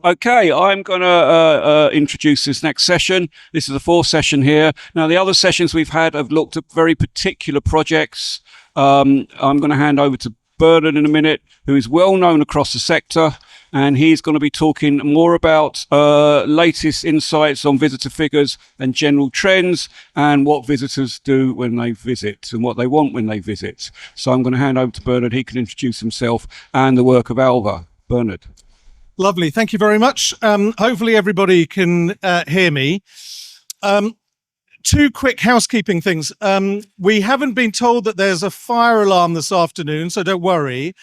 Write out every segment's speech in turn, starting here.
Okay, I'm going to introduce this next session. This is the fourth session here. Now, the other sessions we've had have looked at very particular projects. I'm going to hand over to Bernard in a minute, who is well known across the sector, and he's going to be talking more about latest insights on visitor figures and general trends and what visitors do when they visit and what they want when they visit. So I'm going to hand over to Bernard. He can introduce himself and the work of ALVA. Bernard. Lovely. Thank you very much. Hopefully everybody can hear me. Two quick housekeeping things. We haven't been told that there's a fire alarm this afternoon, so don't worry.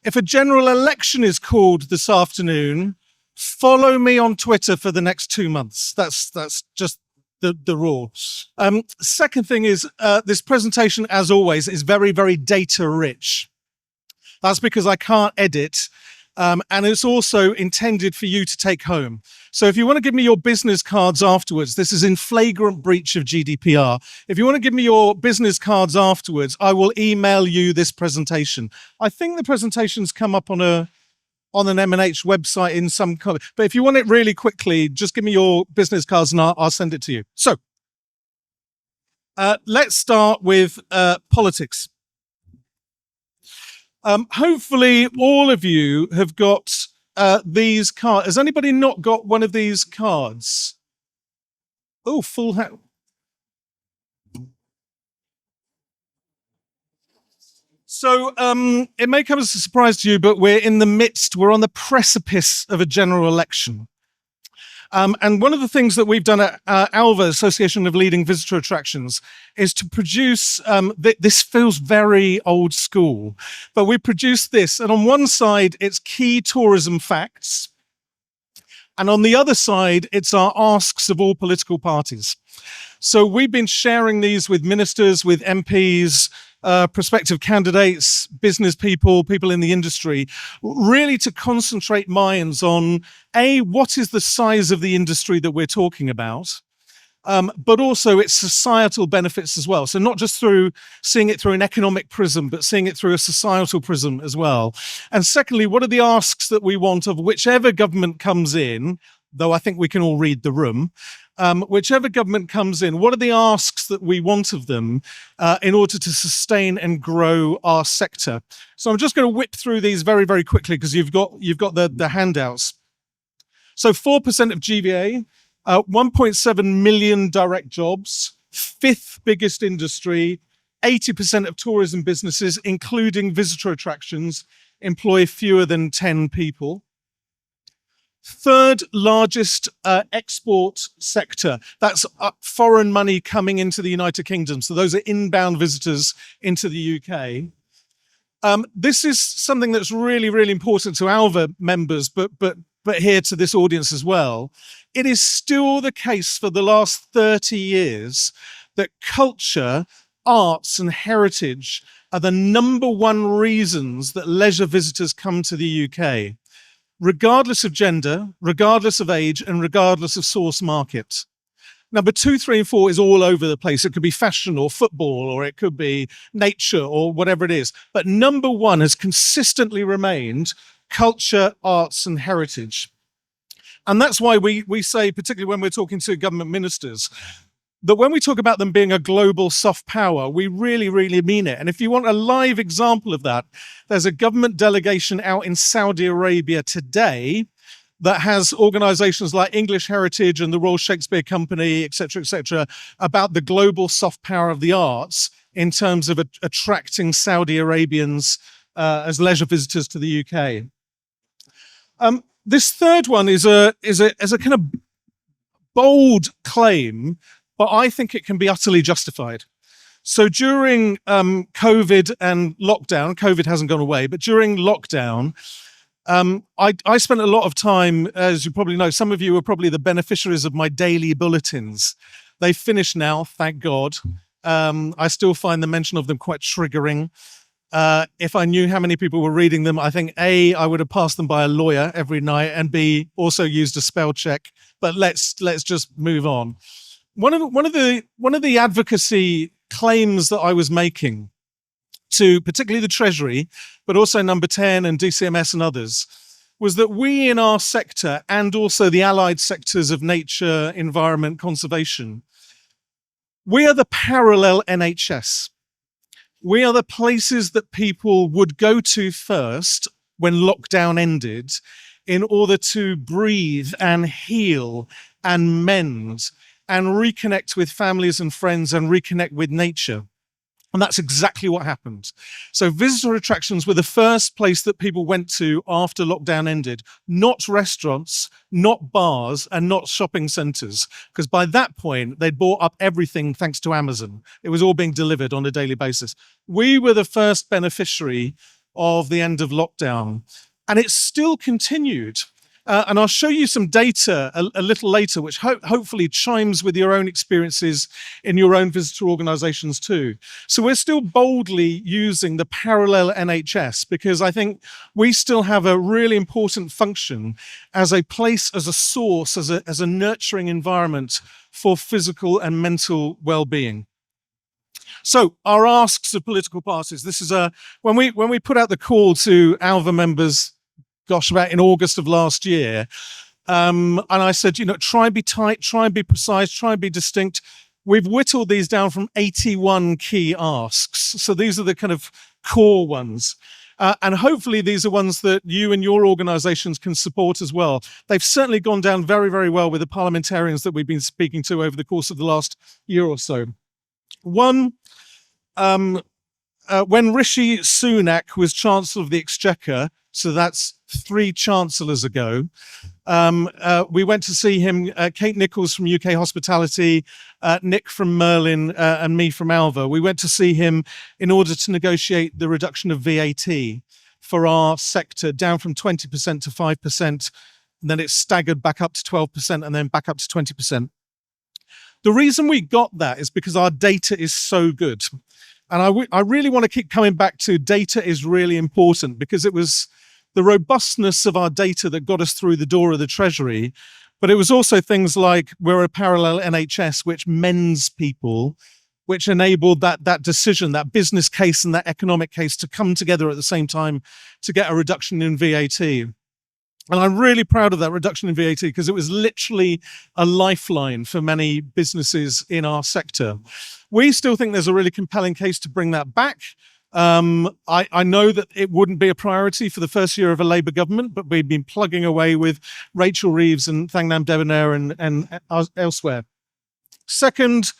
If a general election is called this afternoon, follow me on Twitter for the next 2 months. That's just the rule. Second thing is this presentation, as always, is very, very data rich. That's because I can't edit. And it's also intended for you to take home. So if you want to give me your business cards afterwards, this is in flagrant breach of GDPR. If you want to give me your business cards afterwards, I will email you this presentation. I think the presentation's come up on an M&H website in some kind. But if you want it really quickly, just give me your business cards and I'll send it to you. So let's start with politics. Hopefully all of you have got these cards. Has anybody not got one of these cards? Oh, full hat. So it may come as a surprise to you, but we're on the precipice of a general election. And one of the things that we've done at ALVA, Association of Leading Visitor Attractions, is to produce, this feels very old school, but we produced this. And on one side, it's key tourism facts. And on the other side, it's our asks of all political parties. So we've been sharing these with ministers, with MPs, prospective candidates, business people, people in the industry, really to concentrate minds on, A, what is the size of the industry that we're talking about, but also its societal benefits as well. So not just through seeing it through an economic prism, but seeing it through a societal prism as well. And secondly, what are the asks that we want of whichever government comes in, though I think we can all read the room, whichever government comes in, what are the asks that we want of them in order to sustain and grow our sector? So I'm just going to whip through these very, very quickly because you've got the handouts. So 4% of GVA, 1.7 million direct jobs, fifth biggest industry, 80% of tourism businesses, including visitor attractions, employ fewer than 10 people. Third largest export sector. That's foreign money coming into the United Kingdom. So those are inbound visitors into the UK. This is something that's really, really important to ALVA members, but here to this audience as well. It is still the case for the last 30 years that culture, arts and heritage are the #1 reasons that leisure visitors come to the UK. Regardless of gender, regardless of age, and regardless of source market. Number 2, 3, and 4 is all over the place. It could be fashion or football, or it could be nature or whatever it is. But #1 has consistently remained culture, arts, and heritage. And that's why we say, particularly when we're talking to government ministers, that when we talk about them being a global soft power, we really, really mean it. And if you want a live example of that, there's a government delegation out in Saudi Arabia today that has organizations like English Heritage and the Royal Shakespeare Company, et cetera, about the global soft power of the arts in terms of attracting Saudi Arabians as leisure visitors to the UK. This third one is a kind of bold claim, but I think it can be utterly justified. So during COVID and lockdown, COVID hasn't gone away, but during lockdown, I spent a lot of time, as you probably know, some of you are probably the beneficiaries of my daily bulletins. They've finished now, thank God. I still find the mention of them quite triggering. If I knew how many people were reading them, I think A, I would have passed them by a lawyer every night, and B, also used a spell check. But let's just move on. One of the advocacy claims that I was making to particularly the Treasury, but also Number 10 and DCMS and others, was that we in our sector and also the allied sectors of nature, environment, conservation, we are the parallel NHS. We are the places that people would go to first when lockdown ended in order to breathe and heal and mend and reconnect with families and friends and reconnect with nature. And that's exactly what happened. So visitor attractions were the first place that people went to after lockdown ended, not restaurants, not bars, and not shopping centres, because by that point, they'd bought up everything thanks to Amazon. It was all being delivered on a daily basis. We were the first beneficiary of the end of lockdown, and it still continued. And I'll show you some data a little later, which hopefully chimes with your own experiences in your own visitor organizations too. So we're still boldly using the parallel NHS because I think we still have a really important function as a place, as a source, as a nurturing environment for physical and mental well-being. So our asks of political parties, this is when we put out the call to ALVA members, gosh, about in August of last year. And I said, try and be tight, try and be precise, try and be distinct. We've whittled these down from 81 key asks. So these are the kind of core ones. And hopefully these are ones that you and your organizations can support as well. They've certainly gone down very, very well with the parliamentarians that we've been speaking to over the course of the last year or so. One, when Rishi Sunak was Chancellor of the Exchequer, so that's 3 chancellors ago, we went to see him, Kate Nichols from UK Hospitality, Nick from Merlin, and me from ALVA. We went to see him in order to negotiate the reduction of VAT for our sector down from 20% to 5%. And then it staggered back up to 12% and then back up to 20%. The reason we got that is because our data is so good. And I really want to keep coming back to data is really important because it was the robustness of our data that got us through the door of the Treasury. But it was also things like we're a parallel NHS, which mends people, which enabled that decision, that business case and that economic case to come together at the same time to get a reduction in VAT. And I'm really proud of that reduction in VAT because it was literally a lifeline for many businesses in our sector. We still think there's a really compelling case to bring that back. I know that it wouldn't be a priority for the first year of a Labour government, but we've been plugging away with Rachel Reeves and Thangnam Debonair and elsewhere. Second,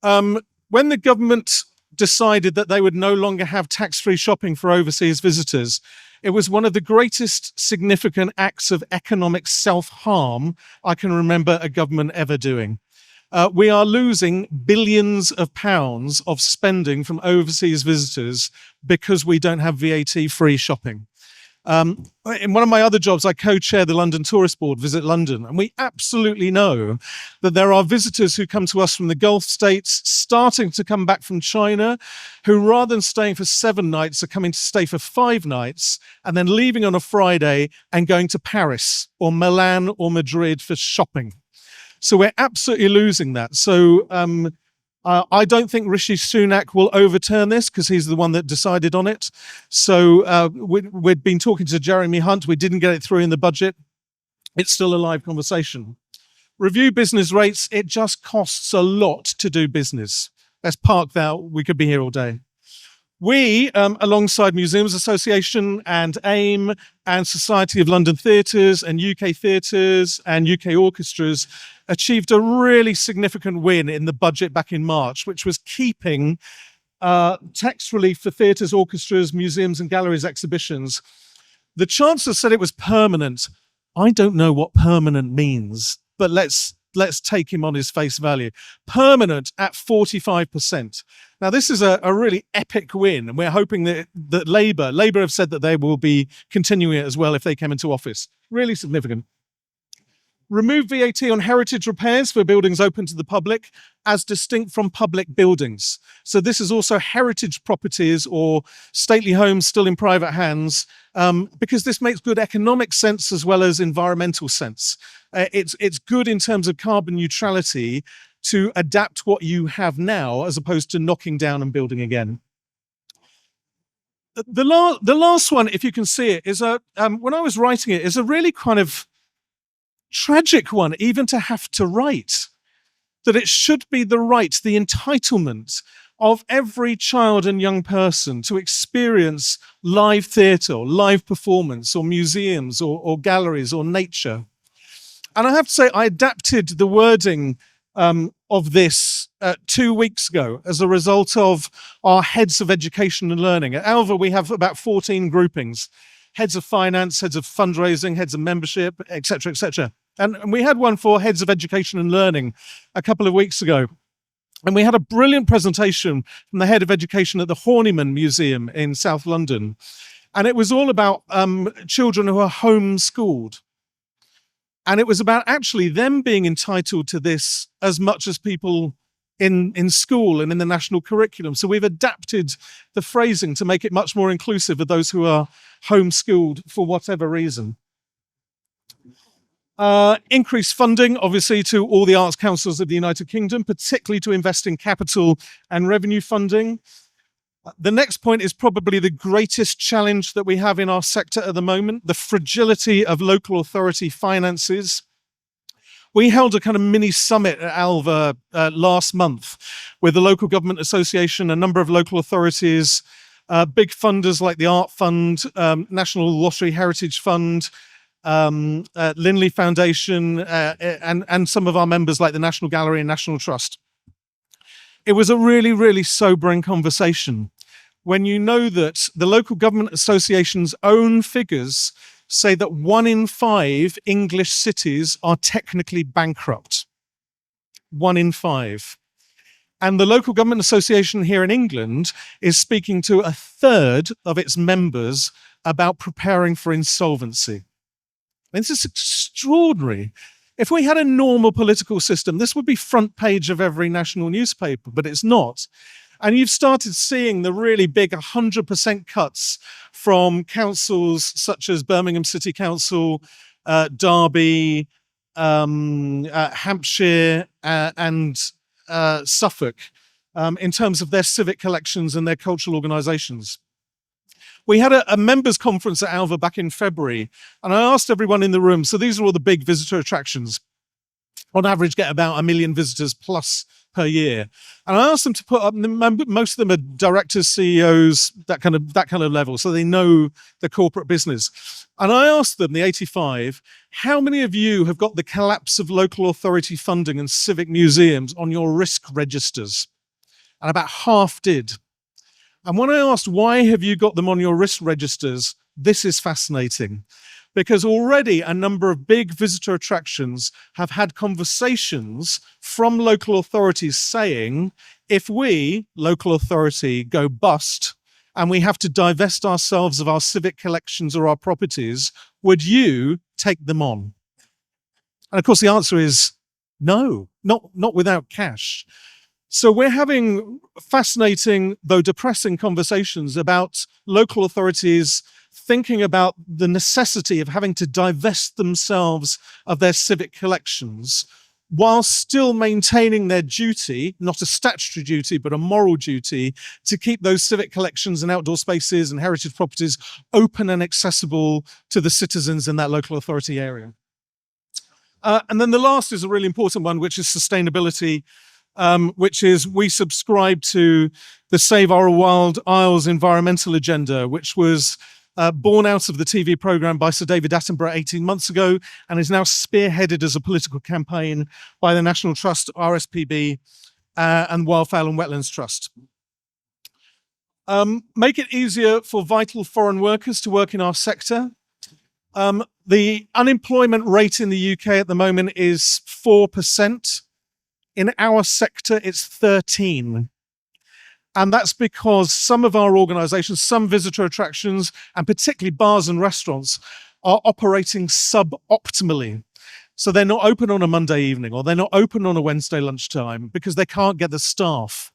when the government decided that they would no longer have tax-free shopping for overseas visitors, it was one of the greatest significant acts of economic self-harm I can remember a government ever doing. We are losing billions of pounds of spending from overseas visitors because we don't have VAT-free shopping. In one of my other jobs, I co-chair the London Tourist Board, Visit London, and we absolutely know that there are visitors who come to us from the Gulf states, starting to come back from China, who rather than staying for 7 nights are coming to stay for 5 nights and then leaving on a Friday and going to Paris or Milan or Madrid for shopping. So we're absolutely losing that. So I don't think Rishi Sunak will overturn this because he's the one that decided on it. So we'd been talking to Jeremy Hunt. We didn't get it through in the budget. It's still a live conversation. Review business rates. It just costs a lot to do business. Let's park that. We could be here all day. We, alongside Museums Association and AIM and Society of London Theatres and UK Theatres and UK Orchestras, achieved a really significant win in the budget back in March, which was keeping tax relief for theatres, orchestras, museums and galleries exhibitions. The Chancellor said it was permanent. I don't know what permanent means, but let's take him on his face value. Permanent at 45%. Now, this is a really epic win, and we're hoping that Labour have said that they will be continuing it as well if they came into office. Really significant. Remove VAT on heritage repairs for buildings open to the public as distinct from public buildings. So this is also heritage properties or stately homes still in private hands, because this makes good economic sense as well as environmental sense. It's good in terms of carbon neutrality to adapt what you have now as opposed to knocking down and building again. The last one, if you can see it, is when I was writing it, is a really kind of tragic one, even to have to write. That it should be the right, the entitlement of every child and young person to experience live theatre or live performance or museums or galleries or nature. And I have to say, I adapted the wording of this 2 weeks ago as a result of our heads of education and learning. At ALVA, we have about 14 groupings, heads of finance, heads of fundraising, heads of membership, etc., etc. And we had one for heads of education and learning a couple of weeks ago. And we had a brilliant presentation from the head of education at the Horniman Museum in South London. And it was all about children who are homeschooled. And it was about actually them being entitled to this as much as people in school and in the national curriculum. So we've adapted the phrasing to make it much more inclusive of those who are homeschooled for whatever reason. Increased funding, obviously, to all the arts councils of the United Kingdom, particularly to invest in capital and revenue funding. The next point is probably the greatest challenge that we have in our sector at the moment, the fragility of local authority finances. We held a kind of mini summit at ALVA last month with the Local Government Association, a number of local authorities, big funders like the Art Fund, National Lottery Heritage Fund, Linley Foundation, and some of our members like the National Gallery and National Trust. It was a really, really sobering conversation when you know that the Local Government Association's own figures say that 1 in 5 English cities are technically bankrupt. 1 in 5. And the Local Government Association here in England is speaking to 1/3 of its members about preparing for insolvency. This is extraordinary. If we had a normal political system, this would be front page of every national newspaper, but it's not. And you've started seeing the really big 100% cuts from councils such as Birmingham City Council, Derby, Hampshire, and Suffolk in terms of their civic collections and their cultural organisations. We had a members conference at ALVA back in February, and I asked everyone in the room, so these are all the big visitor attractions, on average get about 1 million visitors plus per year. And I asked them to put up, most of them are directors, CEOs, that kind of level, so they know the corporate business. And I asked them, the 85, how many of you have got the collapse of local authority funding and civic museums on your risk registers? And about half did. And when I asked, why have you got them on your risk registers? This is fascinating, because already a number of big visitor attractions have had conversations from local authorities saying, if we, local authority, go bust and we have to divest ourselves of our civic collections or our properties, would you take them on? And of course, the answer is no, not without cash. So we're having fascinating, though depressing, conversations about local authorities thinking about the necessity of having to divest themselves of their civic collections while still maintaining their duty, not a statutory duty, but a moral duty, to keep those civic collections and outdoor spaces and heritage properties open and accessible to the citizens in that local authority area. And then the last is a really important one, which is sustainability. Which is, we subscribe to the Save Our Wild Isles environmental agenda, which was born out of the TV programme by Sir David Attenborough 18 months ago and is now spearheaded as a political campaign by the National Trust, RSPB, and Wildfowl and Wetlands Trust. Make it easier for vital foreign workers to work in our sector. The unemployment rate in the UK at the moment is 4%. In our sector, it's 13. And that's because some of our organisations, some visitor attractions, and particularly bars and restaurants, are operating suboptimally. So they're not open on a Monday evening, or they're not open on a Wednesday lunchtime because they can't get the staff.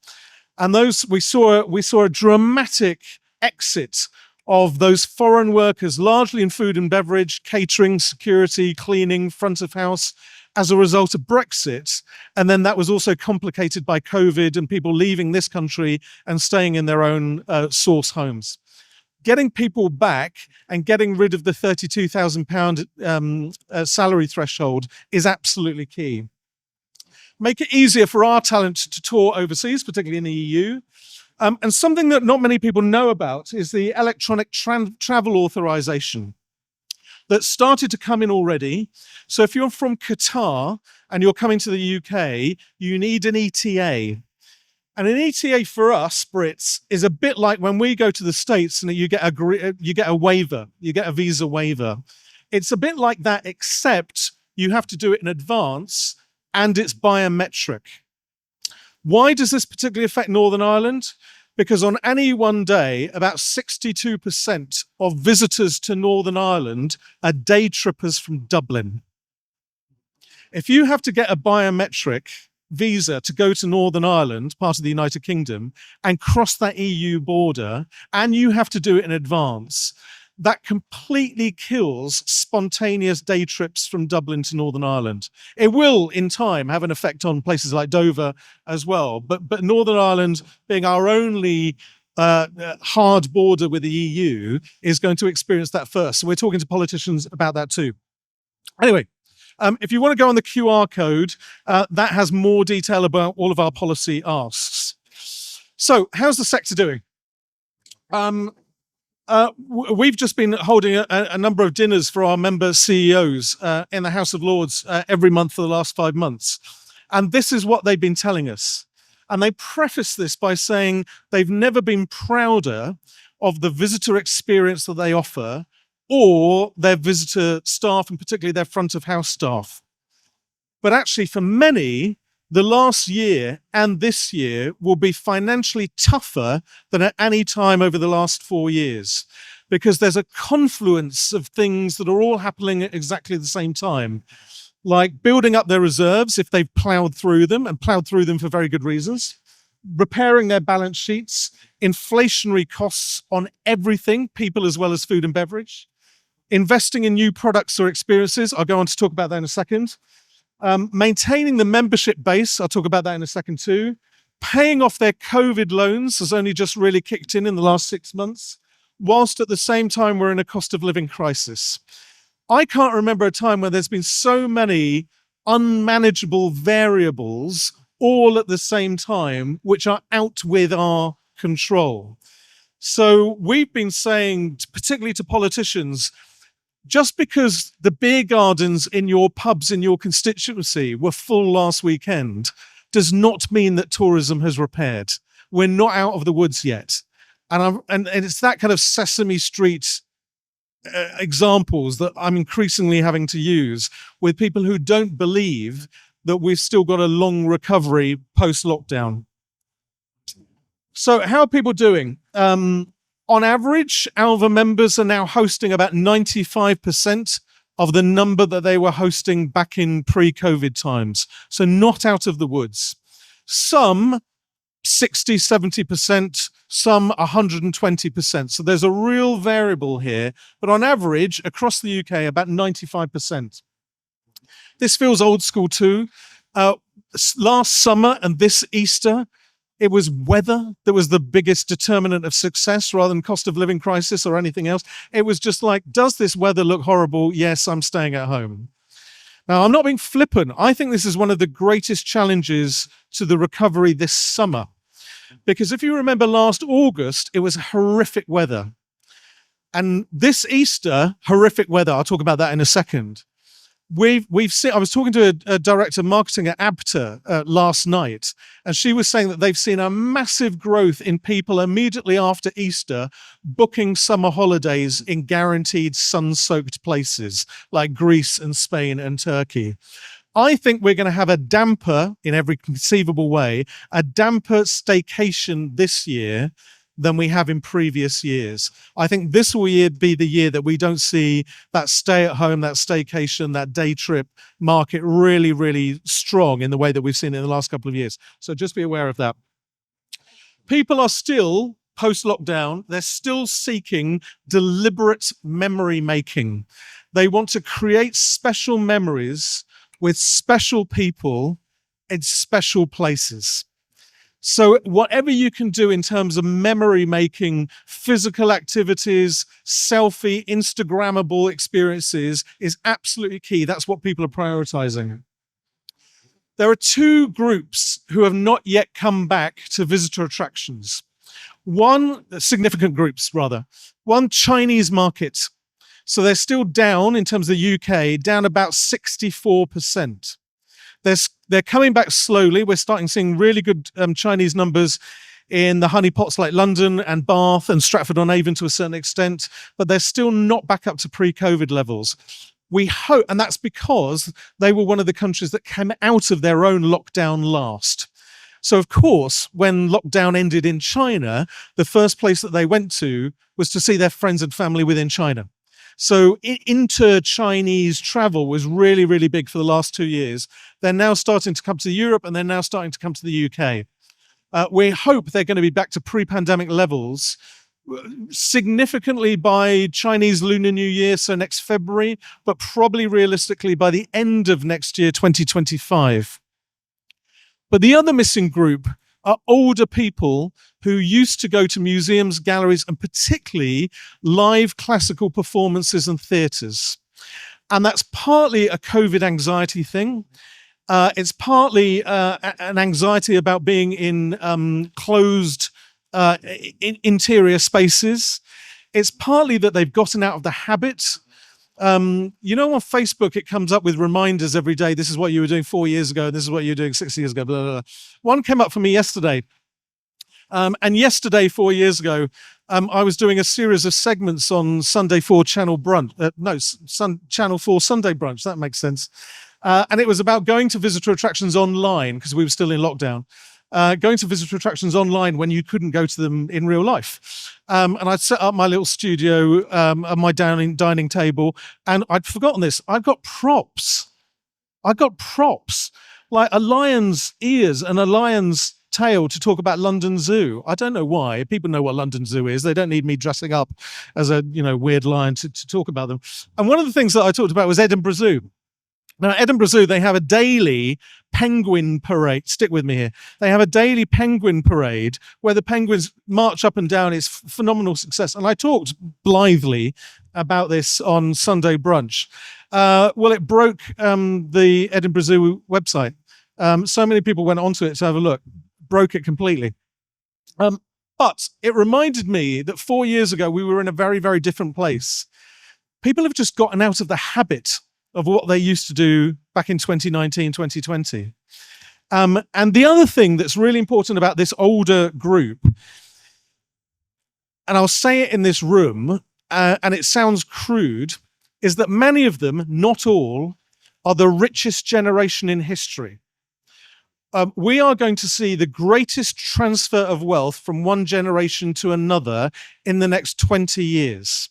And those we saw a dramatic exit of those foreign workers, largely in food and beverage, catering, security, cleaning, front of house, as a result of Brexit. And then that was also complicated by COVID and people leaving this country and staying in their own source homes. getting people back and getting rid of the £32,000 salary threshold is absolutely key. Make it easier for our talent to tour overseas, particularly in the EU. And something that not many people know about is the electronic travel authorization that started to come in already. So if you're from Qatar and you're coming to the UK, you need an ETA. And an ETA for us, Brits, is a bit like when we go to the States and you get a waiver, you get a visa waiver. It's a bit like that, except you have to do it in advance and it's biometric. Why does this particularly affect Northern Ireland? Because on any one day, about 62% of visitors to Northern Ireland are day trippers from Dublin. If you have to get a biometric visa to go to Northern Ireland, part of the United Kingdom, and cross that EU border, and you have to do it in advance, that completely kills spontaneous day trips from Dublin to Northern Ireland. It will, in time, have an effect on places like Dover as well. But Northern Ireland, being our only hard border with the EU, is going to experience that first. So we're talking to politicians about that too. Anyway, if you want to go on the QR code, that has more detail about all of our policy asks. So how's the sector doing? We've just been holding a number of dinners for our member CEOs in the House of Lords every month for the last 5 months. And this is what they've been telling us. And they preface this by saying they've never been prouder of the visitor experience that they offer or their visitor staff, and particularly their front of house staff. But actually, for many, the last year and this year will be financially tougher than at any time over the last 4 years, because there's a confluence of things that are all happening at exactly the same time, like building up their reserves if they've ploughed through them, and ploughed through them for very good reasons, repairing their balance sheets, inflationary costs on everything, people as well as food and beverage, investing in new products or experiences. I'll go on to talk about that in a second. Maintaining the membership base, I'll talk about that in a second too. Paying off their COVID loans has only just really kicked in the last 6 months, whilst at the same time we're in a cost of living crisis. I can't remember a time where there's been so many unmanageable variables all at the same time, which are out with our control. So we've been saying, particularly to politicians, just because the beer gardens in your pubs in your constituency were full last weekend does not mean that tourism has repaired. We're not out of the woods yet. And it's that kind of Sesame Street examples that I'm increasingly having to use with people who don't believe that we've still got a long recovery post-lockdown. So how are people doing? On average, ALVA members are now hosting about 95% of the number that they were hosting back in pre-COVID times. So not out of the woods. Some 60, 70%, some 120%. So there's a real variable here. But on average, across the UK, about 95%. This feels old school too. Last summer and this Easter, it was weather that was the biggest determinant of success rather than cost of living crisis or anything else. It was just like, does this weather look horrible? Yes, I'm staying at home. Now, I'm not being flippant. I think this is one of the greatest challenges to the recovery this summer. Because if you remember last August, it was horrific weather. And this Easter, horrific weather. I'll talk about that in a second. We've seen, I was talking to a director of marketing at ABTA last night, and she was saying that they've seen a massive growth in people immediately after Easter booking summer holidays in guaranteed sun-soaked places like Greece and Spain and Turkey. I think we're going to have a damper, in every conceivable way, a damper staycation this year than we have in previous years. I think this will be the year that we don't see that stay at home, that staycation, that day trip market really, really strong in the way that we've seen in the last couple of years. So just be aware of that. People are still, post-lockdown, they're still seeking deliberate memory making. They want to create special memories with special people in special places. So whatever you can do in terms of memory making, physical activities, selfie, Instagrammable experiences is absolutely key. That's what people are prioritizing. There are two groups who have not yet come back to visitor attractions. One, significant groups rather. One, Chinese market. So they're still down in terms of the UK, down about 64%. They're coming back slowly. We're starting seeing really good Chinese numbers in the honeypots like London and Bath and Stratford-on-Avon to a certain extent, but they're still not back up to pre-COVID levels. We hope, and that's because they were one of the countries that came out of their own lockdown last. So, of course, when lockdown ended in China, the first place that they went to was to see their friends and family within China. So inter-Chinese travel was really, really big for the last 2 years. They're now starting to come to Europe and they're now starting to come to the UK. We hope they're going to be back to pre-pandemic levels significantly by Chinese Lunar New Year, so next February, but probably realistically by the end of next year, 2025. But the other missing group are older people who used to go to museums, galleries, and particularly live classical performances and theatres. And that's partly a COVID anxiety thing. It's partly an anxiety about being in closed interior spaces. It's partly that they've gotten out of the habit. On Facebook, it comes up with reminders every day. This is what you were doing 4 years ago. This is what you were doing 6 years ago. Blah, blah, blah. One came up for me yesterday. And yesterday, 4 years ago, I was doing a series of segments on Sunday 4 Channel Brunch. Channel 4 Sunday Brunch. That makes sense. And it was about going to visitor attractions online because we were still in lockdown. Going to visitor attractions online when you couldn't go to them in real life. And I'd set up my little studio at my dining table, and I'd forgotten this. I've got props. Like a lion's ears and a lion's tail to talk about London Zoo. I don't know why. People know what London Zoo is. They don't need me dressing up as a weird lion to talk about them. And one of the things that I talked about was Edinburgh Zoo. Now, Edinburgh Zoo, they have a daily penguin parade. Stick with me here. They have a daily penguin parade where the penguins march up and down. It's phenomenal success. And I talked blithely about this on Sunday Brunch. Well, it broke the Edinburgh Zoo website. So many people went onto it to have a look. Broke it completely. But it reminded me that 4 years ago, we were in a very, very different place. People have just gotten out of the habit of what they used to do back in 2019, 2020. And the other thing that's really important about this older group, and I'll say it in this room, and it sounds crude, is that many of them, not all, are the richest generation in history. We are going to see the greatest transfer of wealth from one generation to another in the next 20 years.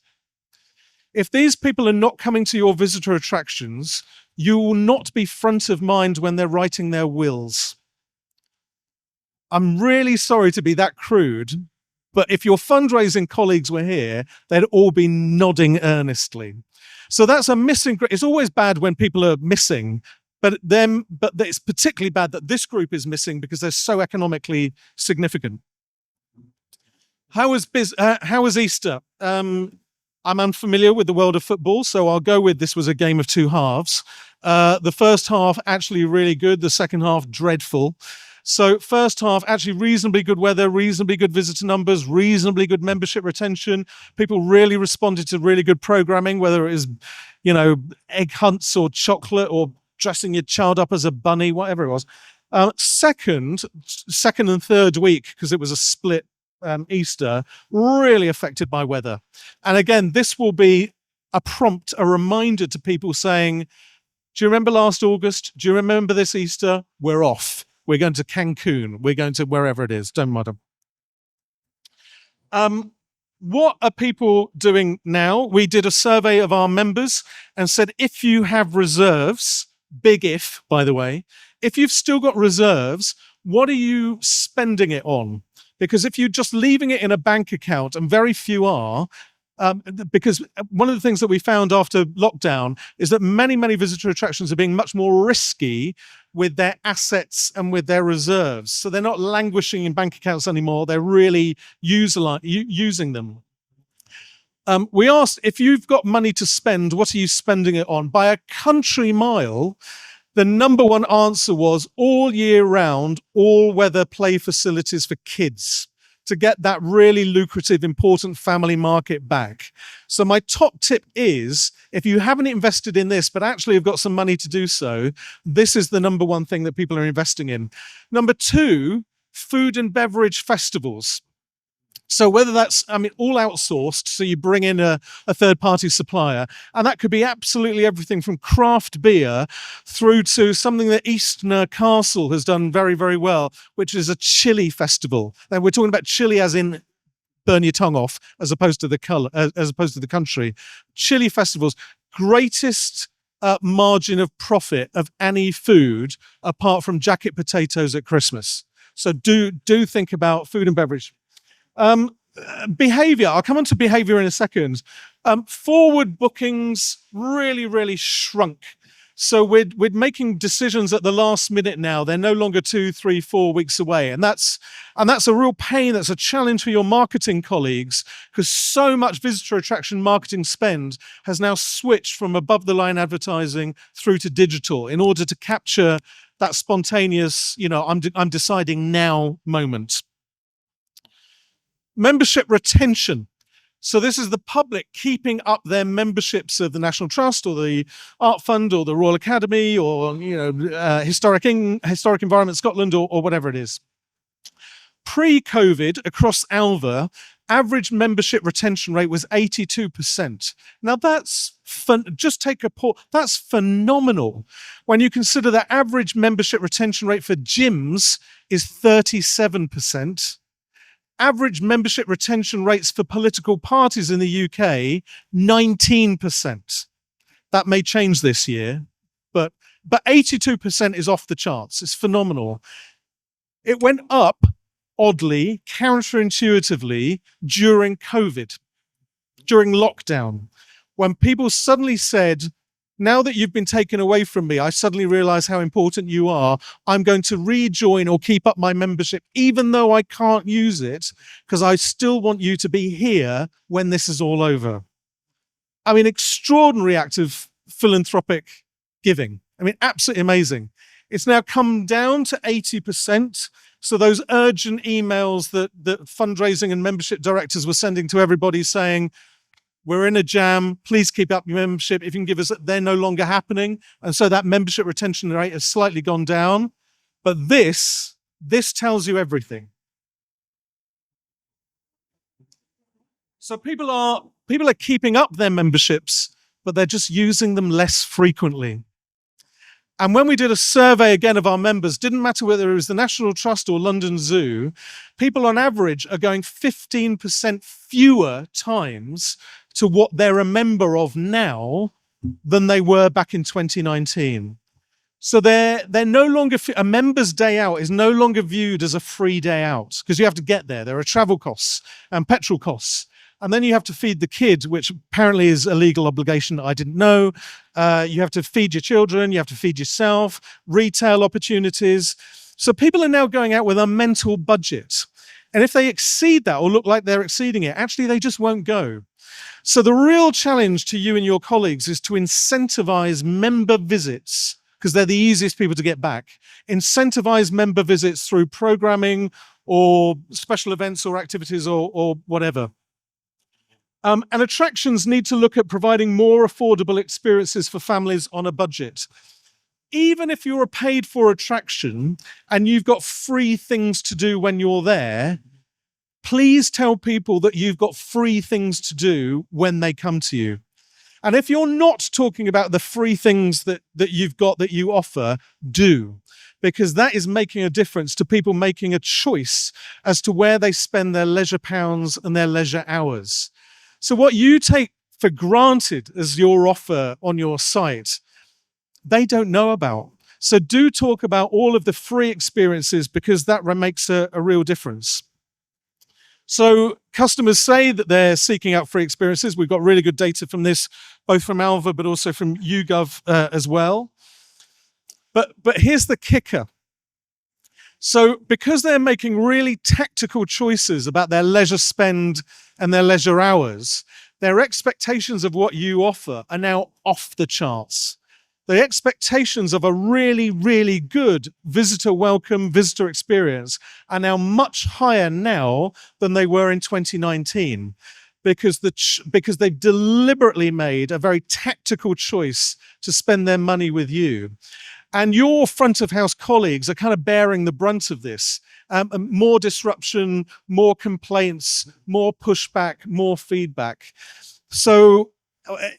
If these people are not coming to your visitor attractions, you will not be front of mind when they're writing their wills. I'm really sorry to be that crude, but if your fundraising colleagues were here, they'd all be nodding earnestly. So that's a missing group. It's always bad when people are missing, but it's particularly bad that this group is missing because they're so economically significant. How was Easter? I'm unfamiliar with the world of football, so I'll go with this was a game of two halves. The first half actually really good, the second half dreadful. So first half actually reasonably good weather, reasonably good visitor numbers, reasonably good membership retention. People really responded to really good programming, whether it was, egg hunts or chocolate or dressing your child up as a bunny, whatever it was. Second and third week, because it was a split Easter, really affected by weather. And again, this will be a reminder to people saying, do you remember last August? Do you remember this Easter? We're off. We're going to Cancun. We're going to wherever it is. Don't matter. What are people doing now? We did a survey of our members and said, if you have reserves, big if, by the way, if you've still got reserves, what are you spending it on? Because if you're just leaving it in a bank account, and very few are, Because one of the things that we found after lockdown is that many visitor attractions are being much more risky with their assets and with their reserves. So they're not languishing in bank accounts anymore. They're really using them. We asked, if you've got money to spend, what are you spending it on? By a country mile, the number one answer was all year round, all weather play facilities for kids, to get that really lucrative, important family market back. So my top tip is, if you haven't invested in this, but actually have got some money to do so, this is the number one thing that people are investing in. Number two, food and beverage festivals. So whether that's, all outsourced, so you bring in a third-party supplier, and that could be absolutely everything from craft beer through to something that Eastner Castle has done very, very well, which is a chili festival. And we're talking about chili as in burn your tongue off, as opposed to the color, as opposed to the country. Chili festivals, greatest margin of profit of any food apart from jacket potatoes at Christmas. So do think about food and beverage. Behavior, I'll come on to behavior in a second. Forward bookings really shrunk. So we're making decisions at the last minute now. They're no longer 2, 3, 4 weeks away. And that's a real pain. That's a challenge for your marketing colleagues, because so much visitor attraction marketing spend has now switched from above the line advertising through to digital in order to capture that spontaneous, I'm deciding now moment. Membership retention. So this is the public keeping up their memberships of the National Trust or the Art Fund or the Royal Academy or Historic Environment Scotland or whatever it is. Pre-COVID, across ALVA, average membership retention rate was 82%. Now that's just take a pause. That's phenomenal when you consider that average membership retention rate for gyms is 37%. Average membership retention rates for political parties in the UK, 19%. That may change this year, but 82% is off the charts. It's phenomenal. It went up, oddly, counterintuitively, during COVID, during lockdown, when people suddenly said, now that you've been taken away from me, I suddenly realize how important you are. I'm going to rejoin or keep up my membership, even though I can't use it, because I still want you to be here when this is all over. Extraordinary act of philanthropic giving. Absolutely amazing. It's now come down to 80%. So those urgent emails that fundraising and membership directors were sending to everybody saying, we're in a jam, please keep up your membership. If you can give us, they're no longer happening. And so that membership retention rate has slightly gone down. But this tells you everything. So people are keeping up their memberships, but they're just using them less frequently. And when we did a survey again of our members, didn't matter whether it was the National Trust or London Zoo, people on average are going 15% fewer times to what they're a member of now than they were back in 2019. So they're no longer, a member's day out is no longer viewed as a free day out, because you have to get there. There are travel costs and petrol costs. And then you have to feed the kid, which apparently is a legal obligation that I didn't know. You have to feed your children, you have to feed yourself, retail opportunities. So people are now going out with a mental budget. And if they exceed that or look like they're exceeding it, actually they just won't go. So the real challenge to you and your colleagues is to incentivize member visits, because they're the easiest people to get back. Incentivize member visits through programming or special events or activities or whatever. And attractions need to look at providing more affordable experiences for families on a budget. Even if you're a paid-for attraction and you've got free things to do when you're there, please tell people that you've got free things to do when they come to you. And if you're not talking about the free things that you've got that you offer, do. Because that is making a difference to people making a choice as to where they spend their leisure pounds and their leisure hours. So what you take for granted as your offer on your site, they don't know about. So do talk about all of the free experiences, because that makes a real difference. So customers say that they're seeking out free experiences. We've got really good data from this, both from ALVA, but also from YouGov as well. But here's the kicker. So because they're making really tactical choices about their leisure spend and their leisure hours, their expectations of what you offer are now off the charts. The expectations of a really, really good visitor welcome, visitor experience are now much higher now than they were in 2019 because they've deliberately made a very tactical choice to spend their money with you. And your front of house colleagues are kind of bearing the brunt of this. More disruption, more complaints, more pushback, more feedback. So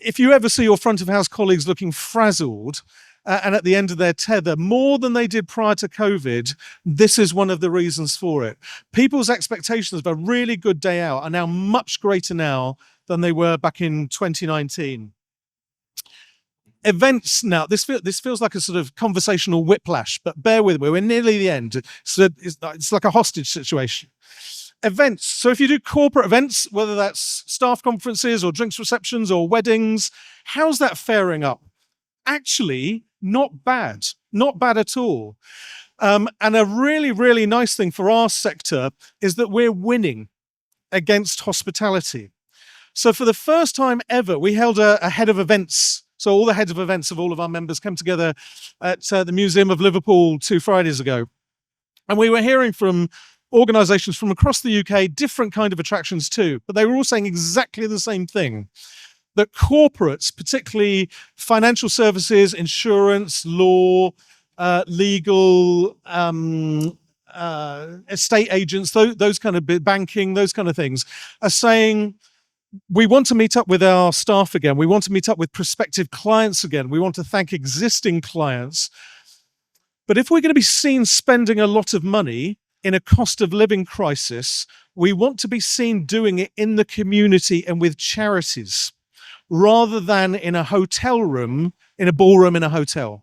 if you ever see your front of house colleagues looking frazzled and at the end of their tether, more than they did prior to COVID, this is one of the reasons for it. People's expectations of a really good day out are now much greater now than they were back in 2019. Events now, this feels like a sort of conversational whiplash, but bear with me, we're nearly the end. So it's like a hostage situation. Events. So if you do corporate events, whether that's staff conferences or drinks receptions or weddings, how's that faring up? Actually, not bad at all. And a really, really nice thing for our sector is that we're winning against hospitality. So for the first time ever, we held a head of events. So all the heads of events of all of our members came together at the Museum of Liverpool 2 Fridays ago. And we were hearing from organizations from across the UK, different kind of attractions too, but they were all saying exactly the same thing, that corporates, particularly financial services, insurance, law, legal, estate agents, those kind of banking, those kind of things, are saying, we want to meet up with our staff again. We want to meet up with prospective clients again. We want to thank existing clients. But if we're going to be seen spending a lot of money in a cost of living crisis, we want to be seen doing it in the community and with charities, rather than in a hotel room, in a ballroom in a hotel.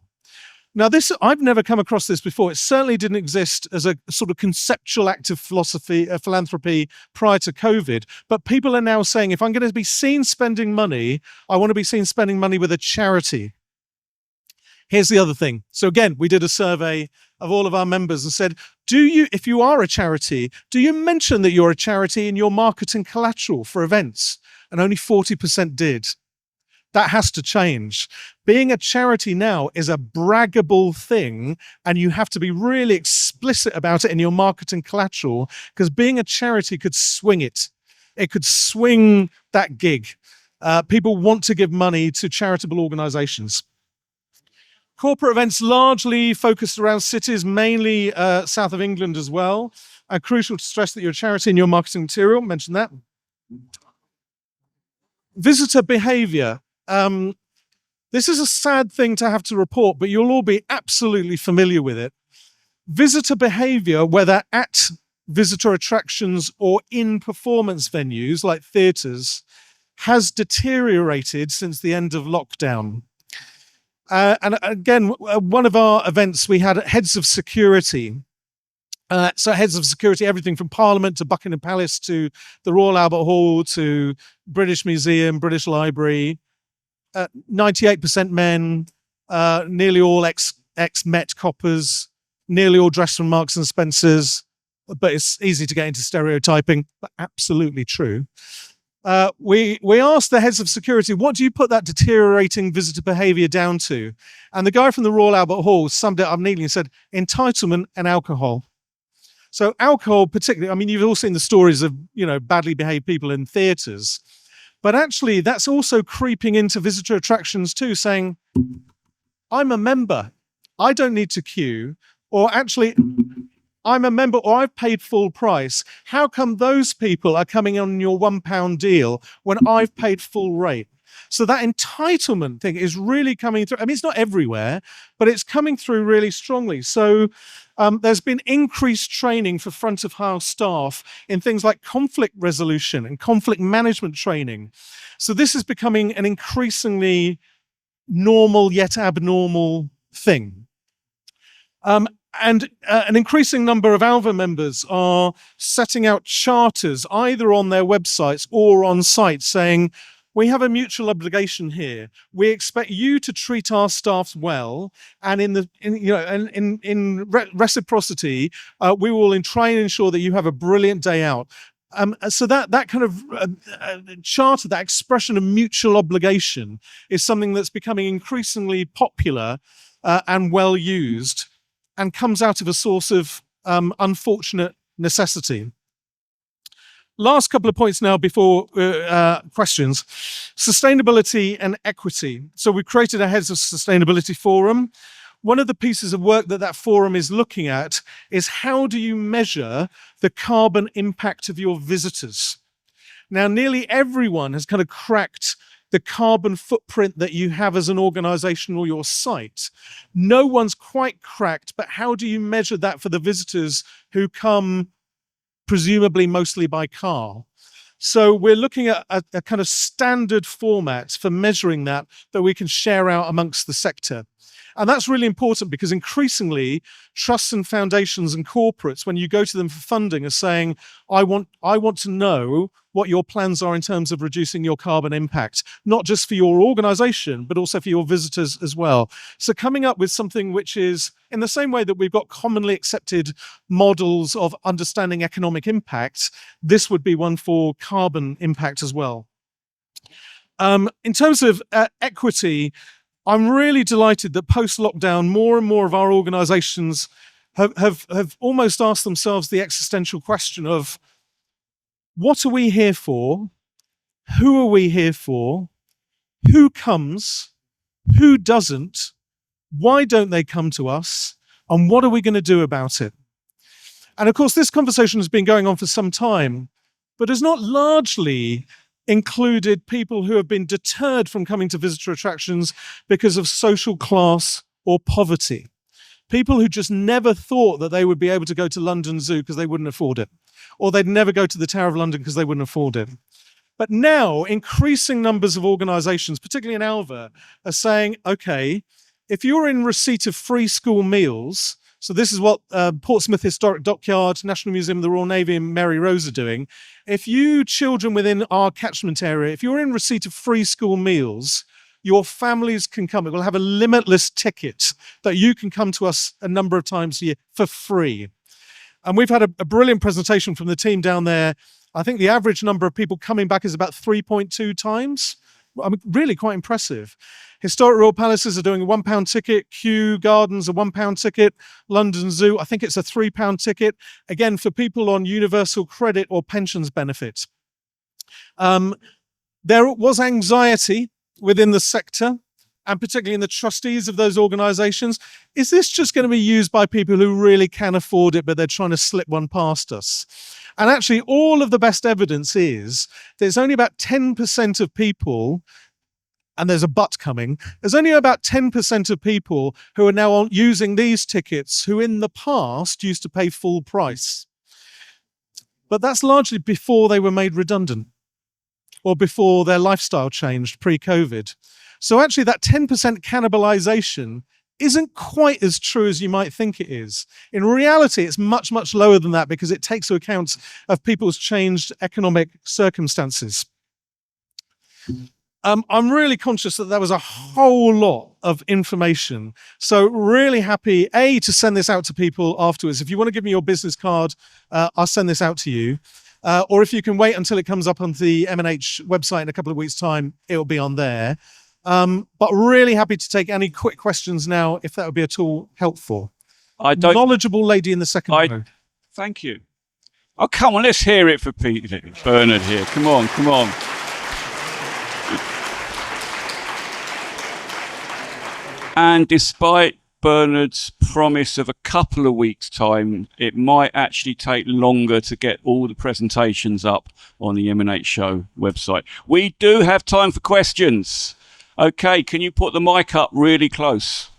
Now, I've never come across this before. It certainly didn't exist as a sort of conceptual act of philosophy, philanthropy prior to COVID. But people are now saying, if I'm going to be seen spending money, I want to be seen spending money with a charity. Here's the other thing. So again, we did a survey of all of our members and said, if you are a charity, do you mention that you're a charity in your marketing collateral for events? And only 40% did. That has to change. Being a charity now is a braggable thing, and you have to be really explicit about it in your marketing collateral, because being a charity could swing it. It could swing that gig. People want to give money to charitable organizations. Corporate events largely focused around cities, mainly south of England as well. Crucial to stress that you're a charity in your marketing material, mention that. Visitor behavior. This is a sad thing to have to report, but you'll all be absolutely familiar with it. Visitor behavior, whether at visitor attractions or in performance venues like theatres, has deteriorated since the end of lockdown. And again, one of our events, we had heads of security. So heads of security, everything from Parliament to Buckingham Palace to the Royal Albert Hall to British Museum, British Library. 98% men, nearly all ex-Met coppers, nearly all dressed from Marks and Spencer's, but it's easy to get into stereotyping, but absolutely true. We asked the heads of security, what do you put that deteriorating visitor behavior down to? And the guy from the Royal Albert Hall summed it up neatly and said, entitlement and alcohol. So alcohol particularly, I mean, you've all seen the stories of, badly behaved people in theatres. But actually, that's also creeping into visitor attractions too, saying, I'm a member, I don't need to queue, or actually, I'm a member or I've paid full price. How come those people are coming on your £1 deal when I've paid full rate? So that entitlement thing is really coming through. I mean, it's not everywhere, but it's coming through really strongly. So there's been increased training for front of house staff in things like conflict resolution and conflict management training. So this is becoming an increasingly normal yet abnormal thing. And an increasing number of ALVA members are setting out charters either on their websites or on site saying, we have a mutual obligation here. We expect you to treat our staffs well, and in reciprocity, we will try and ensure that you have a brilliant day out. So that kind of charter, that expression of mutual obligation, is something that's becoming increasingly popular and well used, and comes out of a source of unfortunate necessity. Last couple of points now before questions. Sustainability and equity. So we created a Heads of Sustainability Forum. One of the pieces of work that forum is looking at is, how do you measure the carbon impact of your visitors? Now, nearly everyone has kind of cracked the carbon footprint that you have as an organization or your site. No one's quite cracked, but how do you measure that for the visitors who come presumably mostly by car? So we're looking at a kind of standard format for measuring that we can share out amongst the sector. And that's really important, because increasingly trusts and foundations and corporates, when you go to them for funding, are saying, I want to know what your plans are in terms of reducing your carbon impact, not just for your organization, but also for your visitors as well. So coming up with something which is, in the same way that we've got commonly accepted models of understanding economic impact, this would be one for carbon impact as well. In terms of equity, I'm really delighted that post-lockdown, more and more of our organizations have almost asked themselves the existential question of, what are we here for? Who are we here for? Who comes? Who doesn't? Why don't they come to us? And what are we going to do about it? And of course, this conversation has been going on for some time, but has not largely included people who have been deterred from coming to visitor attractions because of social class or poverty. People who just never thought that they would be able to go to London Zoo because they wouldn't afford it, or they'd never go to the Tower of London because they wouldn't afford it. But now, increasing numbers of organizations, particularly in ALVA, are saying, okay, if you're in receipt of free school meals, so this is what Portsmouth Historic Dockyard, National Museum of the Royal Navy and Mary Rose are doing. If you children within our catchment area, if you're in receipt of free school meals, your families can come. It will have a limitless ticket that you can come to us a number of times a year for free. And we've had a brilliant presentation from the team down there. I think the average number of people coming back is about 3.2 times. I mean, really quite impressive. Historic Royal Palaces are doing a £1 ticket. Kew Gardens a £1 ticket. London Zoo, I think it's a £3 ticket. Again, for people on universal credit or pensions benefits. There was anxiety within the sector, and particularly in the trustees of those organizations. Is this just going to be used by people who really can afford it, but they're trying to slip one past us? And actually, all of the best evidence is there's only about 10% of people, and there's a but coming, there's only about 10% of people who are now using these tickets who in the past used to pay full price. But that's largely before they were made redundant or before their lifestyle changed pre-COVID. So actually that 10% cannibalization isn't quite as true as you might think it is. In reality, it's much, much lower than that because it takes into account of people's changed economic circumstances. I'm really conscious that there was a whole lot of information. So really happy, A, to send this out to people afterwards. If you want to give me your business card, I'll send this out to you. Or if you can wait until it comes up on the M&H website in a couple of weeks' time, it'll be on there. But really happy to take any quick questions now, if that would be at all helpful. Knowledgeable lady in the second row. Thank you. Oh, come on, let's hear it for Peter. Bernard here. Come on, come on. And despite Bernard's promise of a couple of weeks' time, it might actually take longer to get all the presentations up on the M&H Show website. We do have time for questions. Okay, can you put the mic up really close?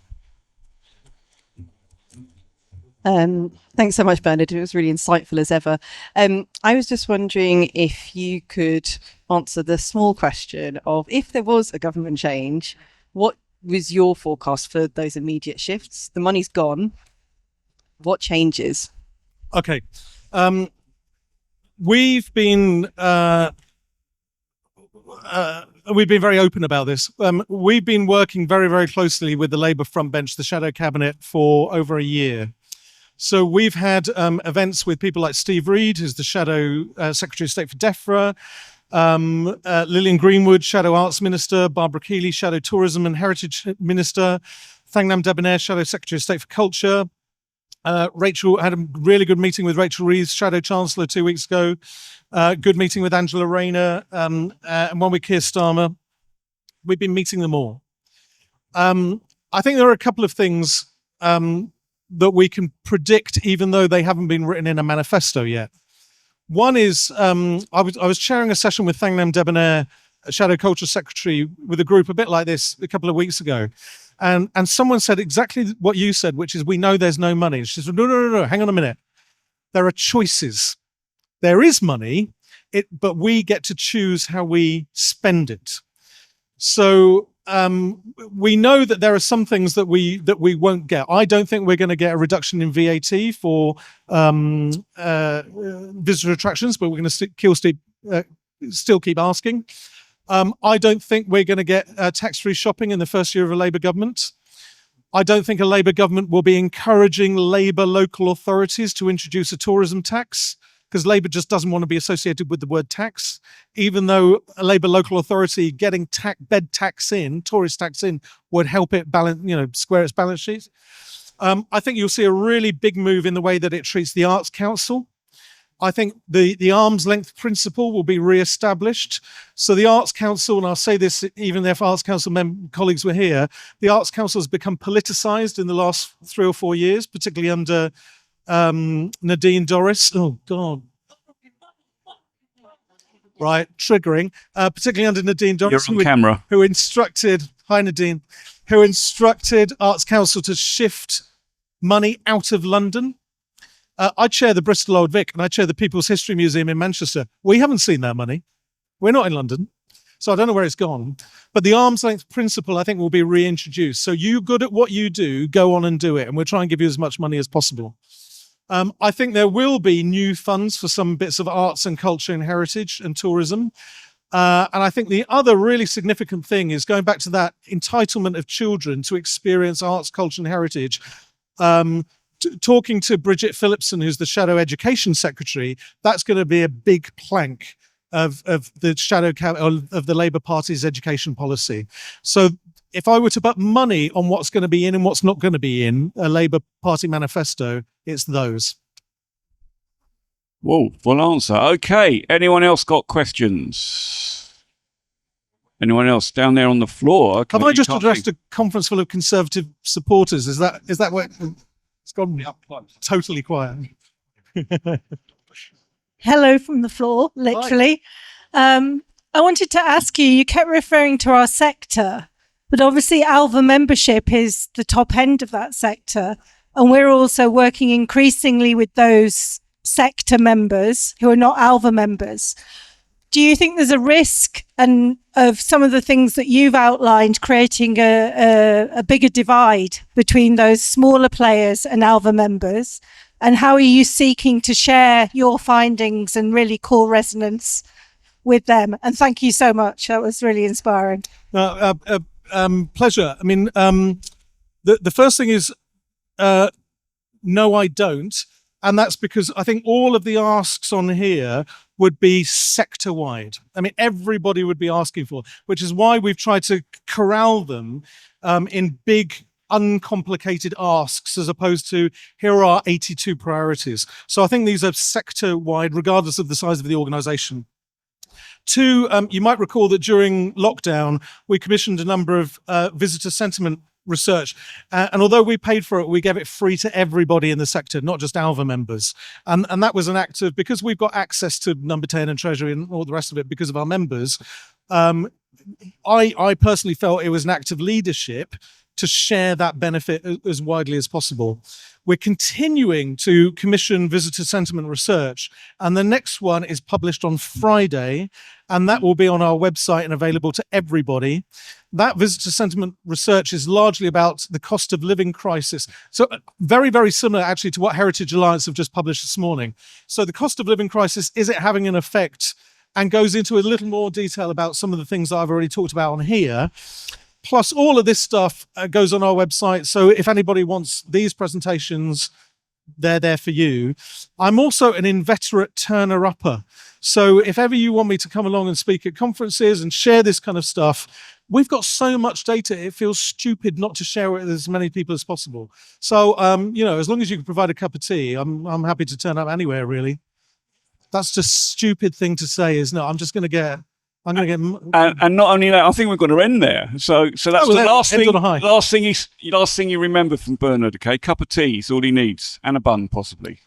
Thanks so much, Bernard. It was really insightful as ever. I was just wondering if you could answer the small question of, if there was a government change, what was your forecast for those immediate shifts? The money's gone. what changes? Okay. We've been very open about this. We've been working very, very closely with the Labour front bench, the shadow cabinet, for over a year. So we've had events with people like Steve Reed, who's the shadow Secretary of State for DEFRA, Lillian Greenwood, shadow Arts Minister, Barbara Keeley, shadow Tourism and Heritage Minister, Thangnam Debonair, shadow Secretary of State for Culture. Rachel had a really good meeting with Rachel Reeves, shadow Chancellor, 2 weeks ago. Good meeting with Angela Rayner, and one with Keir Starmer. We've been meeting them all. I think there are a couple of things that we can predict, even though they haven't been written in a manifesto yet. One is, I was chairing a session with Thangnam Debonair, Shadow Culture Secretary, with a group a bit like this a couple of weeks ago. And someone said exactly what you said, which is, we know there's no money. She said, no, hang on a minute. There are choices. There is money, but we get to choose how we spend it. So we know that there are some things that we won't get. I don't think we're going to get a reduction in VAT for visitor attractions, but we're going to still keep asking. I don't think we're going to get tax-free shopping in the first year of a Labour government. I don't think a Labour government will be encouraging Labour local authorities to introduce a tourism tax, because Labour just doesn't want to be associated with the word tax, even though a Labour local authority getting bed tax in, tourist tax in, would help it balance, square its balance sheet. I think you'll see a really big move in the way that it treats the Arts Council. I think the arm's length principle will be re-established. So the Arts Council, and I'll say this even if Arts Council colleagues were here, the Arts Council has become politicised in the last 3 or 4 years, particularly under Nadine Dorries. Oh, God. Right, triggering. Particularly under Nadine Dorries. You're on camera. Who instructed, hi Nadine, who instructed Arts Council to shift money out of London. I chair the Bristol Old Vic and I chair the People's History Museum in Manchester. We haven't seen that money. We're not in London. So I don't know where it's gone. But the arm's length principle, I think, will be reintroduced. So you're good at what you do, go on and do it. And we'll try and give you as much money as possible. I think there will be new funds for some bits of arts and culture and heritage and tourism. And I think the other really significant thing is going back to that entitlement of children to experience arts, culture and heritage. Talking to Bridget Phillipson, who's the Shadow Education Secretary, that's going to be a big plank of the Labour Party's education policy. So if I were to put money on what's going to be in and what's not going to be in a Labour Party manifesto, it's those. Whoa, full answer. Okay. Anyone else got questions? Anyone else down there on the floor? Okay, have I just addressed a conference full of Conservative supporters? Is that what? It's gone totally quiet. Hello from the floor, literally. I wanted to ask you, you kept referring to our sector, but obviously ALVA membership is the top end of that sector. And we're also working increasingly with those sector members who are not ALVA members. Do you think there's a risk of some of the things that you've outlined creating a bigger divide between those smaller players and ALVA members? And how are you seeking to share your findings and really call resonance with them? And thank you so much. That was really inspiring. Pleasure. I mean, the first thing is, no, I don't. And that's because I think all of the asks on here would be sector-wide. I mean, everybody would be asking for, which is why we've tried to corral them in big, uncomplicated asks, as opposed to, here are our 82 priorities. So I think these are sector-wide, regardless of the size of the organization. Two, you might recall that during lockdown, we commissioned a number of visitor sentiment research. And although we paid for it, we gave it free to everybody in the sector, not just ALVA members. And that was an act of, because we've got access to Number 10 and Treasury and all the rest of it because of our members, I personally felt it was an act of leadership to share that benefit as widely as possible. We're continuing to commission visitor sentiment research, and the next one is published on Friday, and that will be on our website and available to everybody. That visitor sentiment research is largely about the cost of living crisis. So very, very similar actually to what Heritage Alliance have just published this morning. So the cost of living crisis, is it having an effect? And goes into a little more detail about some of the things I've already talked about on here. Plus all of this stuff goes on our website. So if anybody wants these presentations, they're there for you. I'm also an inveterate turner-upper. So if ever you want me to come along and speak at conferences and share this kind of stuff, we've got so much data, it feels stupid not to share it with as many people as possible. So, as long as you can provide a cup of tea, I'm happy to turn up anywhere, really. That's just a stupid thing to say, isn't it? I'm going to get... And not only that, I think we're going to end there. So that's the last thing you remember from Bernard. Okay, cup of tea is all he needs, and a bun possibly.